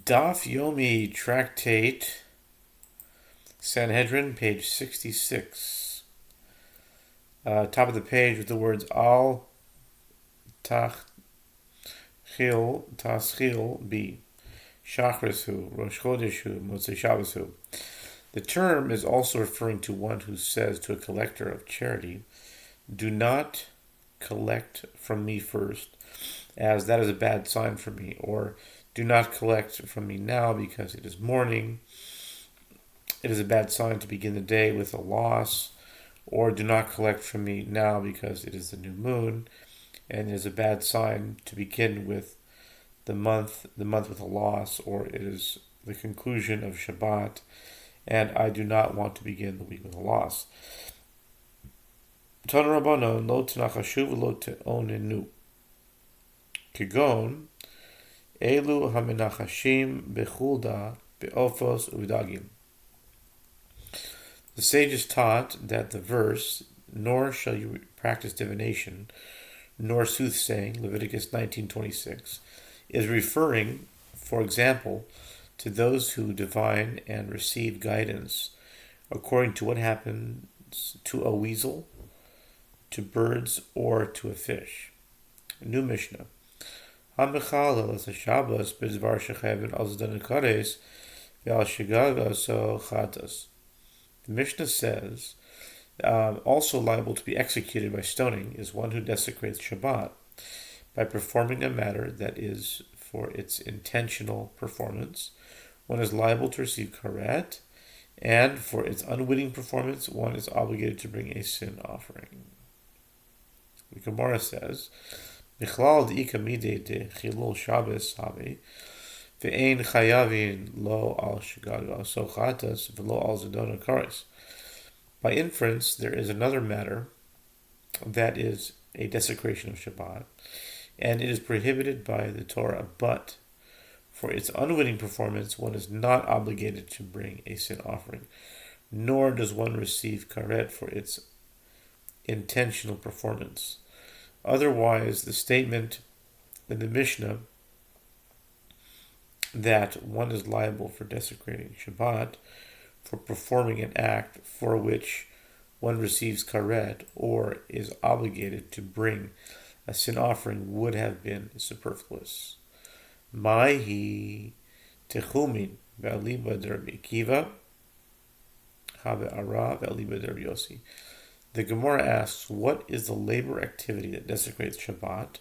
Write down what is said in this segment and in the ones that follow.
Daf Yomi Tractate, Sanhedrin, page 66. Top of the page with the words Al Tachil Taschil Bi Shachrisu Rosh Chodeshu Motzei Shabbasu. The term is also referring to one who says to a collector of charity, "Do not collect from me first, as that is a bad sign for me," or "Do not collect from me now because it is morning. It is a bad sign to begin the day with a loss," or "Do not collect from me now because it is the new moon, and it is a bad sign to begin with the month with a loss, or it is the conclusion of Shabbat, and I do not want to begin the week with a loss." Ton Rabbanon lo tenachashu lo teonenu. Kigon elu hamenachashim bechulda beofos uvidagim. The sages taught that the verse, "Nor shall you practice divination, nor soothsaying," Leviticus 19:26, is referring, for example, to those who divine and receive guidance according to what happens to a weasel, to birds, or to a fish. New Mishnah. The Mishnah says, also liable to be executed by stoning is one who desecrates Shabbat by performing a matter that is for its intentional performance. One is liable to receive karet, and for its unwitting performance, one is obligated to bring a sin offering. The Gemara says, "Michlal d'ika midei de chilul Shabbos habe, ve'ein chayavin lo al shegadu aso chatas v'lo al zedona kares." By inference, there is another matter that is a desecration of Shabbat, and it is prohibited by the Torah, but for its unwitting performance, one is not obligated to bring a sin offering, nor does one receive karet for its intentional performance. Otherwise, the statement in the Mishnah that one is liable for desecrating Shabbat for performing an act for which one receives karet or is obligated to bring a sin offering would have been superfluous. Maihi techumin ve'aliba derbi kiva habe ara ve'aliba derbi yosi. The Gemara asks, what is the labor activity that desecrates Shabbat,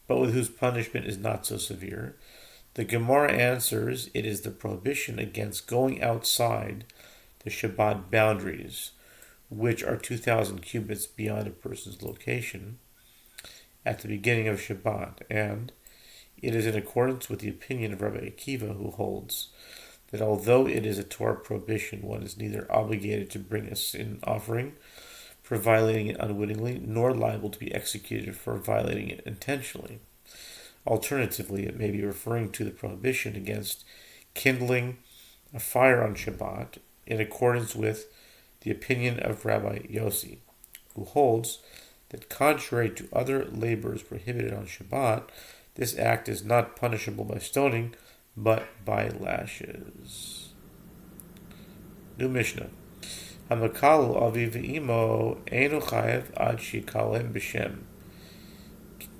but with whose punishment is not so severe? The Gemara answers, it is the prohibition against going outside the Shabbat boundaries, which are 2,000 cubits beyond a person's location at the beginning of Shabbat, and it is in accordance with the opinion of Rabbi Akiva, who holds that although it is a Torah prohibition, one is neither obligated to bring a sin offering for violating it unwittingly, nor liable to be executed for violating it intentionally. Alternatively, it may be referring to the prohibition against kindling a fire on Shabbat in accordance with the opinion of Rabbi Yossi, who holds that contrary to other labors prohibited on Shabbat, this act is not punishable by stoning, but by lashes. New Mishnah. Hamakalu aviv v'imo einu chayev ad shikalem b'shem.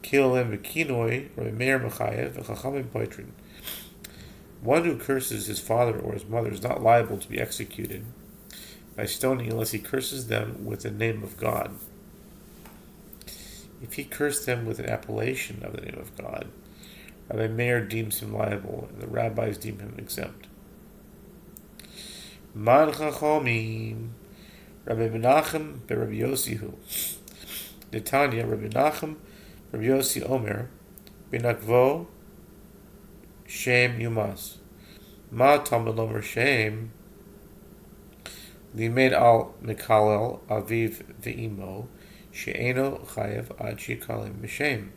Kilem b'kinoi or meir mechayev v'chachamim poitrin. One who curses his father or his mother is not liable to be executed by stoning unless he curses them with the name of God. If he cursed them with an appellation of the name of God, Rabbi Meir deems him liable, and the rabbis deem him exempt. Man chachomim, Rabbi Menachem beRabbi Yossi hu. Netanya, Rabbi Menachem, Rabbi Yossi Omer, Binakvo, Shem Yumas. Ma Talmud Lomer Shem, Limed al Mikalel Aviv Ve'imo, She'eno Chayev Ad Shikalim B'Shem.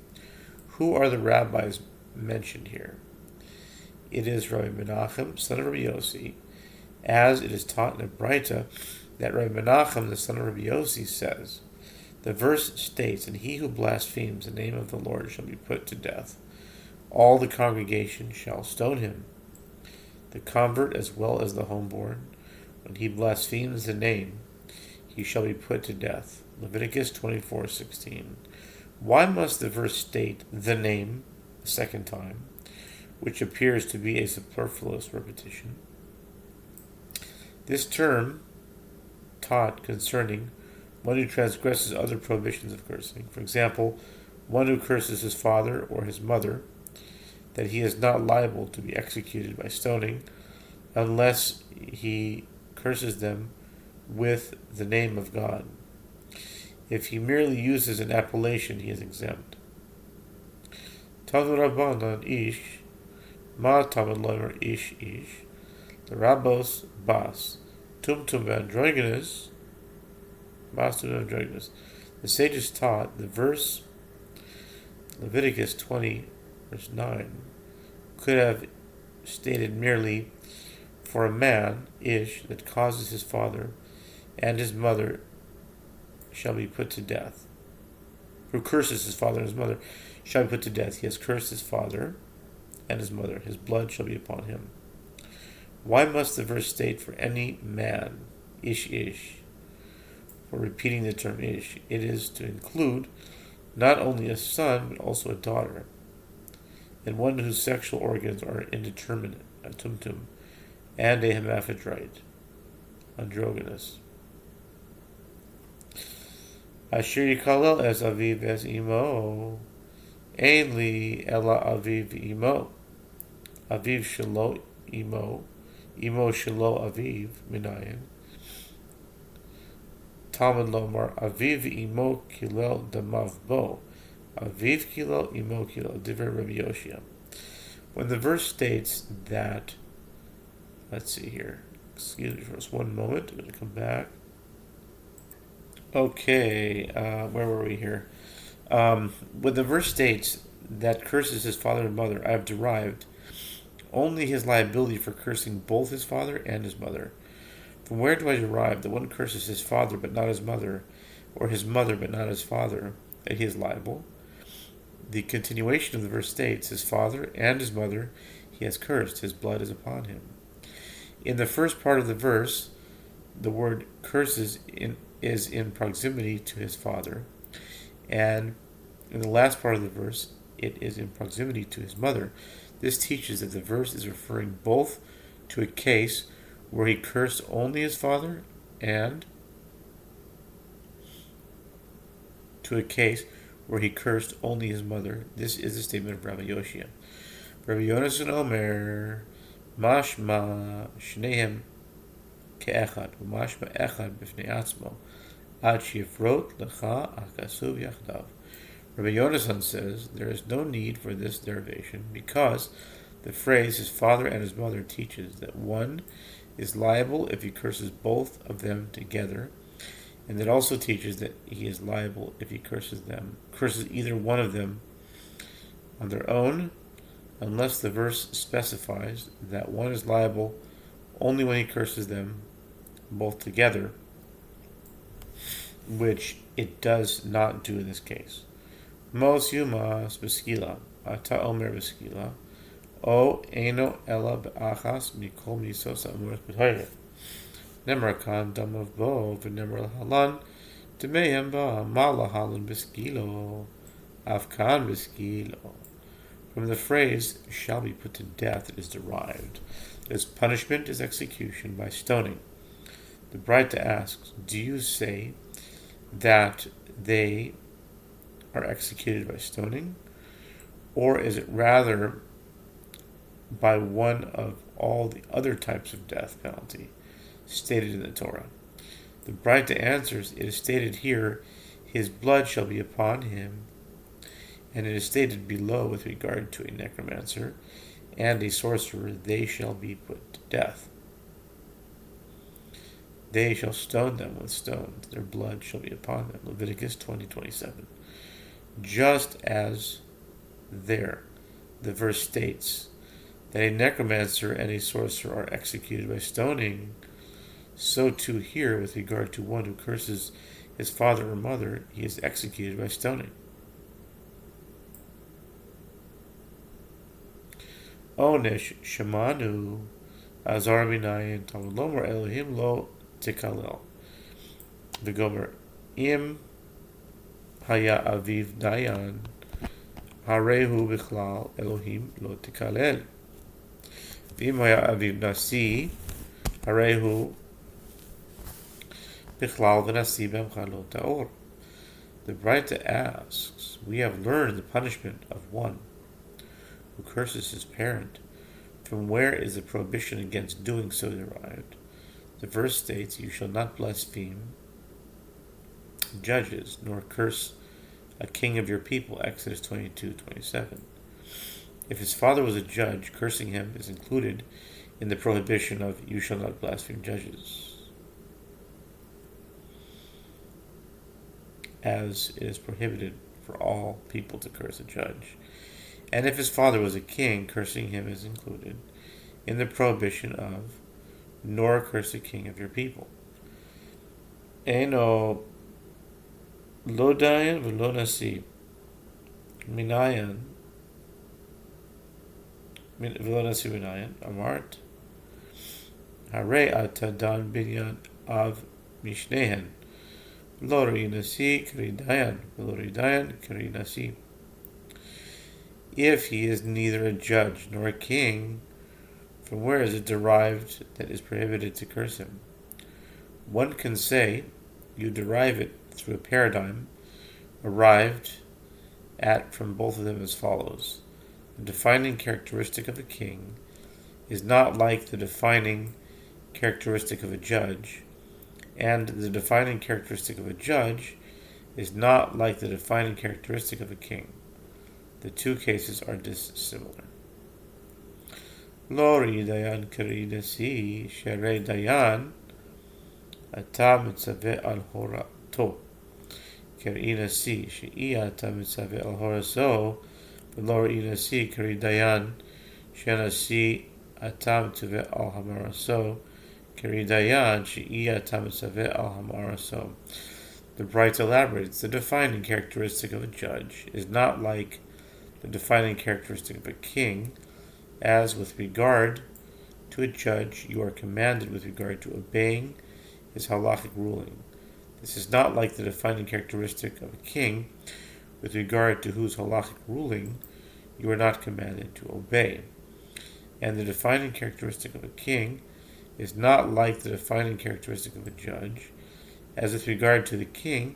Who are the rabbis mentioned here? It is Rabbi Menachem, son of Rabbi Yossi, as it is taught in a Braita that Rabbi Menachem, the son of Rabbi Yossi, says, the verse states, "And he who blasphemes the name of the Lord shall be put to death. All the congregation shall stone him." the convert as well as the homeborn, when he blasphemes the name, he shall be put to death. Leviticus 24:16. Why must the verse state the name a second time, which appears to be a superfluous repetition? This term taught concerning one who transgresses other prohibitions of cursing. For example, one who curses his father or his mother, that he is not liable to be executed by stoning unless he curses them with the name of God. If he merely uses an appellation, he is exempt. Tanu Rabbanan ish, ma tamid lomer ish, the rabbos bas, tumtum androgynous, bas tumtum androgynous. The sages taught the verse Leviticus 20, verse 9, could have stated merely, for a man, ish, that causes his father and his mother shall be put to death. Who curses his father and his mother shall be put to death. He has cursed his father and his mother. His blood shall be upon him. Why must the verse state for any man, ish, for repeating the term ish? It is to include not only a son, but also a daughter, and one whose sexual organs are indeterminate, a tumtum, and a hermaphrodite, androgynous. Asher yikalel es aviv es imo, ein li ela aviv imo, aviv shelo imo, imo shelo aviv minayin. Talmud lomar aviv imo kilel damav bo, aviv kilel imo kilel, divrei Rabbi Yehoshua. When the verse states that, let's see here, excuse me for just one moment, I'm going to come back. Okay, where were we here? When the verse states that curses his father and mother, I have derived only his liability for cursing both his father and his mother. From where do I derive that one curses his father but not his mother, or his mother but not his father, that he is liable? The continuation of the verse states, his father and his mother he has cursed, his blood is upon him. In the first part of the verse, the word curses is in proximity to his father, and in the last part of the verse, it is in proximity to his mother. This teaches that the verse is referring both to a case where he cursed only his father and to a case where he cursed only his mother. This is the statement of Rabbi Yehoshua. Rabbi Yonasan Omer, Mashma Shnehem Ke'echad, Umashma Echad B'fnei Atzmo, Ad Shifrot Lecha Akasuv Yachdav. Rabbi Yonasan says there is no need for this derivation because the phrase his father and his mother teaches that one is liable if he curses both of them together, and it also teaches that he is liable if he curses either one of them on their own, unless the verse specifies that one is liable only when he curses them both together, which it does not do in this case. Mos yumas b'skila, ata omer b'skila, o eno ela b'achas mikol misos amuras b'toyre. Nemar kan damav bo v'nemar halan demehem ba mala halan b'skilo, afkan b'skilo. From the phrase shall be put to death it is derived. Its punishment is execution by stoning. The Braita asks, do you say that they are executed by stoning, or is it rather by one of all the other types of death penalty stated in the Torah? The Braita answers, it is stated here, his blood shall be upon him, and it is stated below with regard to a necromancer and a sorcerer, they shall be put to death. They shall stone them with stones, their blood shall be upon them. Leviticus 20:27. Just as there, the verse states that a necromancer and a sorcerer are executed by stoning, so too here with regard to one who curses his father or mother, he is executed by stoning. Onesh Shamanu Azar minayin Talmud Lomar Elohim lo tikalel. The Gomer im haya aviv dayan harehu bichlal Elohim lo tikalel. V'im haya aviv nasi harehu bichlal v'nasi b'mcha lo ta'or. The Braita asks, we have learned the punishment of one who curses his parent. From where is the prohibition against doing so derived? The verse states, you shall not blaspheme judges, nor curse a king of your people, Exodus 22:27. If his father was a judge, cursing him is included in the prohibition of you shall not blaspheme judges, as it is prohibited for all people to curse a judge. And if his father was a king, cursing him is included in the prohibition of nor curse a king of your people. Eno lo dayan v'lo nasi minayan v'lo nasi minayan amart hare ata dan binyan av mishnehen v'lo ri nasi kri dayan v'lo ri dayan kri nasi. If he is neither a judge nor a king, from where is it derived that is prohibited to curse him? One can say you derive it through a paradigm arrived at from both of them as follows. The defining characteristic of a king is not like the defining characteristic of a judge, and the defining characteristic of a judge is not like the defining characteristic of a king. The two cases are dissimilar. Lori dayan kari nasi shere dayan ata mitzaveh al horato kari nasi she'i ata mitzaveh al horaso v'lori nasi kari dayan shenasi ata mitzaveh al hamaraso kari dayan she'i ata mitzaveh al hamaraso. The Bright elaborates, the defining characteristic of a judge is not like the defining characteristic of a king, as with regard to a judge you are commanded with regard to obeying his halachic ruling. This is not like the defining characteristic of a king with regard to whose halachic ruling you are not commanded to obey. And the defining characteristic of a king is not like the defining characteristic of a judge, as with regard to the king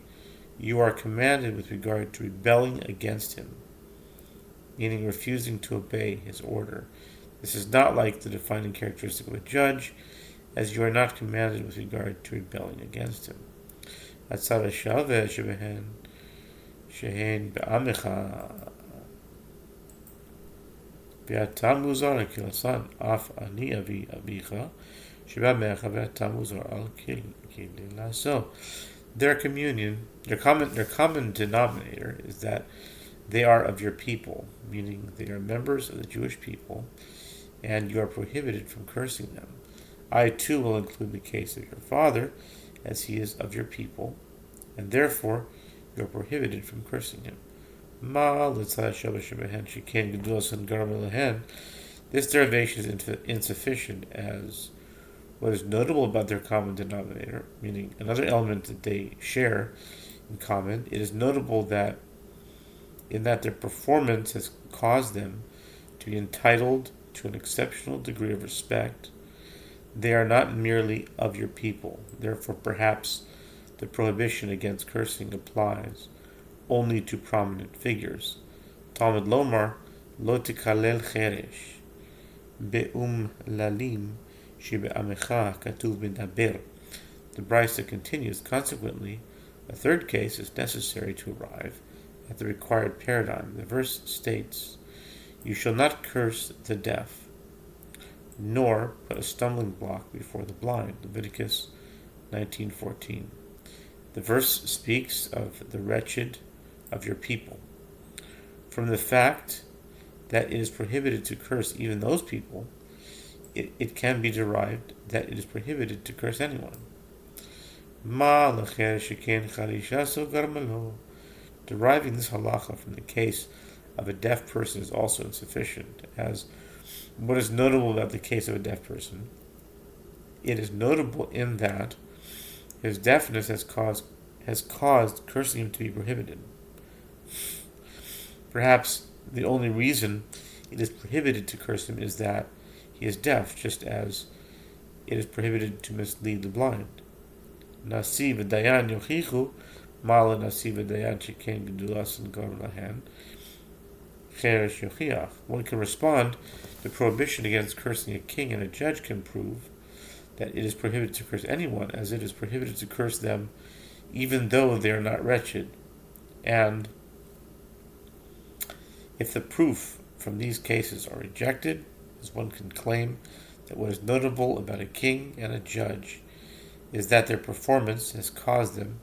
you are commanded with regard to rebelling against him, meaning refusing to obey his order. This is not like the defining characteristic of a judge, as you are not commanded with regard to rebelling against him. Atzara shaveh shehen be'amecha ve'ata muzar kilasan af ani avi avicha shebe'amecha ve'ata muzar al kililaso. Their common denominator is that they are of your people, meaning they are members of the Jewish people, and you are prohibited from cursing them. I too will include the case of your father, as he is of your people, and therefore you are prohibited from cursing him. This derivation is insufficient, as what is notable about their common denominator, meaning another element that they share in common, it is notable that in that their performance has caused them to be entitled to an exceptional degree of respect. They are not merely of your people. Therefore, perhaps the prohibition against cursing applies only to prominent figures. Talmud Lomar lo tikalel cheresh be'um lalim shebe'amecha katuv medaber. The Brisa continues, consequently, a third case is necessary to arrive at the required paradigm. The verse states, you shall not curse the deaf, nor put a stumbling block before the blind. Leviticus 19:14. The verse speaks of the wretched of your people. From the fact that it is prohibited to curse even those people, it can be derived that it is prohibited to curse anyone. Ma lecher sheken chalishaso garmalo. Deriving this halacha from the case of a deaf person is also insufficient, as What is notable about the case of a deaf person? It is notable in that his deafness has caused cursing him to be prohibited. Perhaps the only reason it is prohibited to curse him is that he is deaf, just as it is prohibited to mislead the blind. Nasi v'dayan yochichu mala nasi v'dayan sheken gedulasan gam lahan cheresh yochiach. One can respond, the prohibition against cursing a king and a judge can prove that it is prohibited to curse anyone, as it is prohibited to curse them even though they are not wretched. And if the proof from these cases are rejected, as one can claim that what is notable about a king and a judge is that their performance has caused them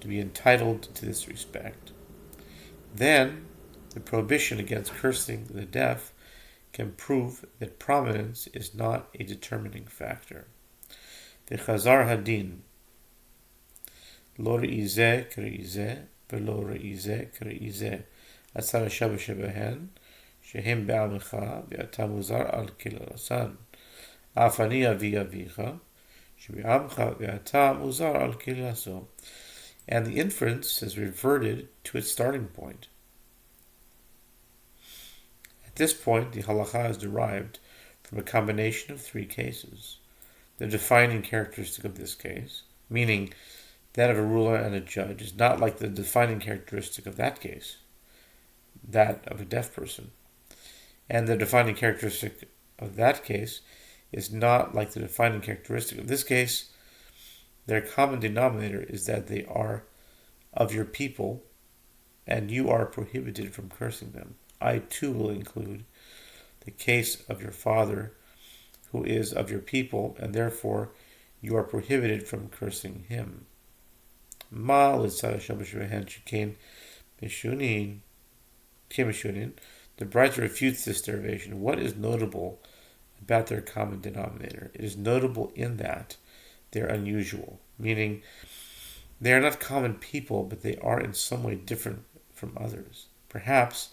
to be entitled to this respect, then the prohibition against cursing the deaf can prove that prominence is not a determining factor. The Chazar Hadin Lo re'izeh k're'izeh v'lo re'izeh k're'izeh Atzar Shabbat Shebehen Shehem be'amecha ve'ata muzar al kilalasan Afani avi avicha shebe'amcha ve'ata muzar al kilalaso. And the inference has reverted to its starting point. At this point, the halacha is derived from a combination of three cases. The defining characteristic of this case, meaning that of a ruler and a judge, is not like the defining characteristic of that case, that of a deaf person. And the defining characteristic of that case is not like the defining characteristic of this case. Their common denominator is that they are of your people, and you are prohibited from cursing them. I too will include the case of your father, who is of your people, and therefore you are prohibited from cursing him. The Brighter refutes this derivation. What is notable about their common denominator? It is notable in that they are unusual, meaning they are not common people, but they are in some way different from others. Perhaps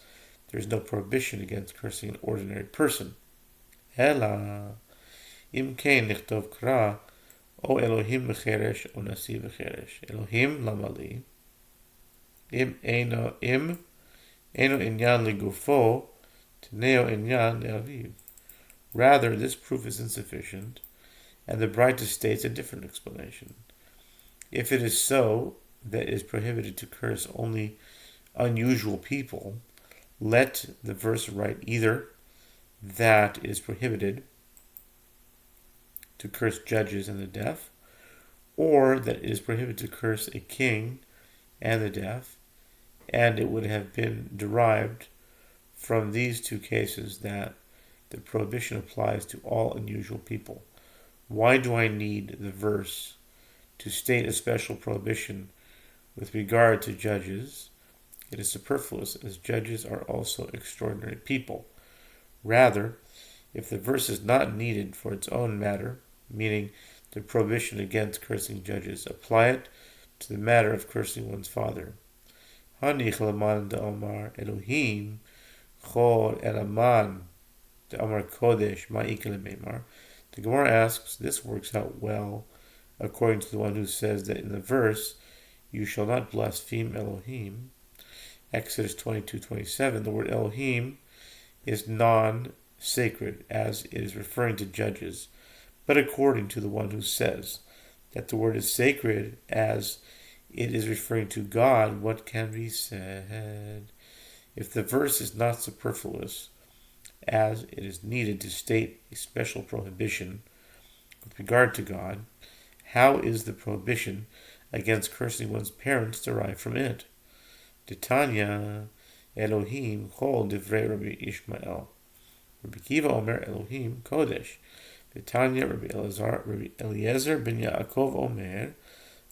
there is no prohibition against cursing an ordinary person. Ela im kein nichtov kra o Elohim v'cheresh o nasi v'cheresh. Elohim lamali im eno inyan ligufo teneo inyan le'aviv. Rather, this proof is insufficient, and the Brighter states a different explanation. If it is so that it is prohibited to curse only unusual people, let the verse write either that it is prohibited to curse judges and the deaf, or that it is prohibited to curse a king and the deaf, and it would have been derived from these two cases that the prohibition applies to all unusual people. Why do I need the verse to state a special prohibition with regard to judges? It is superfluous, as judges are also extraordinary people. Rather, if the verse is not needed for its own matter, meaning the prohibition against cursing judges, apply it to the matter of cursing one's father. Hanich laman de'omar Elohim chor elaman de'omar kodesh ma'ikele meimar. The Gemara asks, this works out well according to the one who says that in the verse, you shall not blaspheme Elohim. Exodus 22:27, the word Elohim is non-sacred, as it is referring to judges. But according to the one who says that the word is sacred, as it is referring to God, what can be said? If the verse is not superfluous, as it is needed to state a special prohibition with regard to God, how is the prohibition against cursing one's parents derived from it? Titania Elohim Chol Divrei Rabbi Ishmael. Rabbi Kiva Omer Elohim Kodesh. Titania Rabbi Eliezer ben Yaakov Omer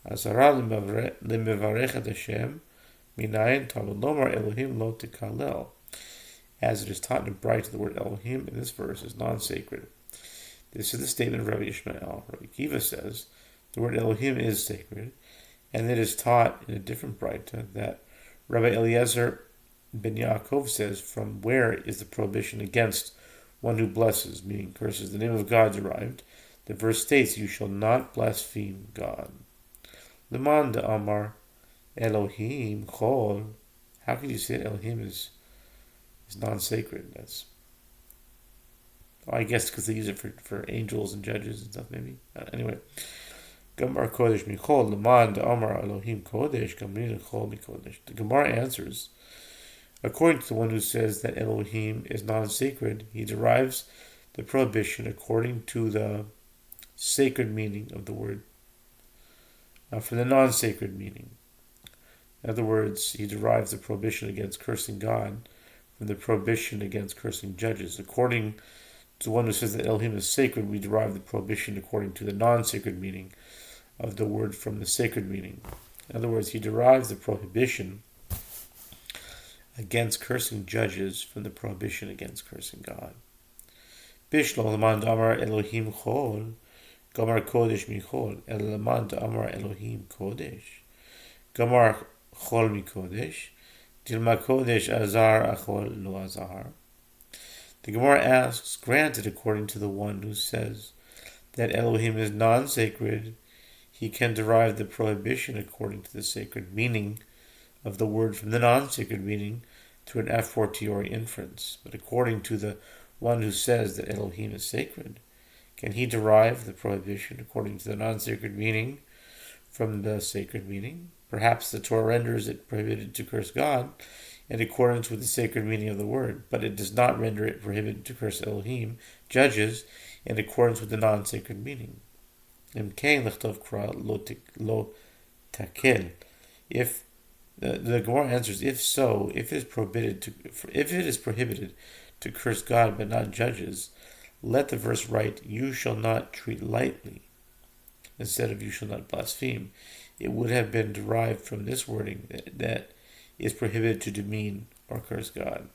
Azara lemevarech Hashem minayin Talmud Lomar Elohim lo tikalel. As it is taught in Bright, the word Elohim in this verse is non-sacred. This is the statement of Rabbi Ishmael. Rabbi Kiva says the word Elohim is sacred, and it is taught in a different Braita that Rabbi Eliezer ben Yaakov says, from where is the prohibition against one who blesses, meaning curses the name of God derived, the verse states, you shall not blaspheme God. Leman de Amar Elohim Chol. How can you say that Elohim is non-sacred? I guess because they use it for angels and judges and stuff, maybe. Anyway. Gamar Kodesh Michol Leman de Amar Elohim Kodesh Gamrin Chol Mikodesh. The Gemara answers, according to the one who says that Elohim is non-sacred, he derives the prohibition according to the sacred meaning of the word from the non-sacred meaning. In other words, he derives the prohibition against cursing God from the prohibition against cursing judges. According to the one who says that Elohim is sacred, we derive the prohibition according to the non-sacred meaning of the word from the sacred meaning. In other words, he derives the prohibition against cursing judges from the prohibition against cursing God. Bishlo leman amar Elohim chol, gamar kodesh michol, el leman amar Elohim kodesh, gamar chol mikodesh, dilma kodesh azar achol lo azar. The Gemara asks, granted, according to the one who says that Elohim is non-sacred, he can derive the prohibition according to the sacred meaning of the word from the non-sacred meaning through an a fortiori inference. But according to the one who says that Elohim is sacred, can he derive the prohibition according to the non-sacred meaning from the sacred meaning? Perhaps the Torah renders it prohibited to curse God in accordance with the sacred meaning of the word, but it does not render it prohibited to curse Elohim, judges, in accordance with the non-sacred meaning. If the Gemara answers, if so, if it is prohibited to curse God but not judges, let the verse write, you shall not treat lightly, instead of you shall not blaspheme. It would have been derived from this wording that is prohibited to demean or curse God.